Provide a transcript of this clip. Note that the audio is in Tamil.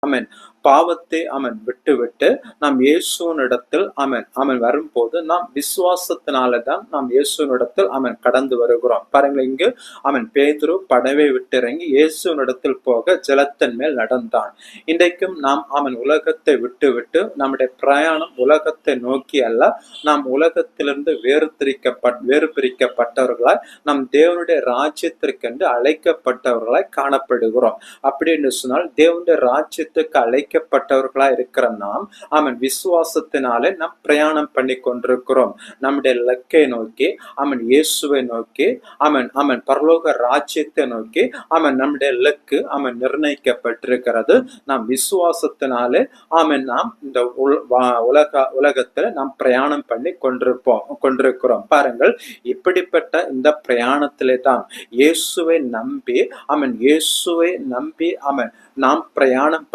ஆமென் பாவத்தை விட்டு விட்டு நாம் இயேசுவினிடத்தில் வரும்போது நாம் விசுவாசத்தினால தான் நாம் இயேசுவினிடத்தில் கடந்து வருகிறோம். பாருங்கள், இங்கு பேதுரு படவை விட்டு இறங்கி இயேசுவினிடத்தில் போக ஜலத்தின் மேல் நடந்தான். இன்றைக்கும் நாம் உலகத்தை விட்டு விட்டு நம்முடைய பிரயாணம் உலகத்தை நோக்கி அல்ல, நாம் உலகத்திலிருந்து வேறு பிரிக்கப்பட்டவர்களாய் நாம் தேவனுடைய ராஜ்யத்திற்கென்று அழைக்கப்பட்டவர்களாய் காணப்படுகிறோம். அப்படி என்று சொன்னால் தேவனுடைய ராஜ்யத்துக்கு அழைக்கப்பட்டவர்களாய் இருக்கிற நாம் விசுவாசத்தினாலே நாம் பிரயாணம் பண்ணி கொண்டிருக்கிறோம். நம்முடைய இலக்கை நோக்கி இயேசுவை நோக்கி பரலோக ராஜ்யத்தை நோக்கி நம்முடைய இலக்கு நிர்ணயிக்கப்பட்டிருக்கிறது. நாம் விசுவாசத்தினாலே நாம் இந்த உலகத்துல நாம் பிரயாணம் பண்ணி கொண்டிருக்கிறோம். பாருங்கள், இப்படிப்பட்ட இந்த பிரயாணத்திலே தான் இயேசுவை நம்பி நாம் பிரயாணம்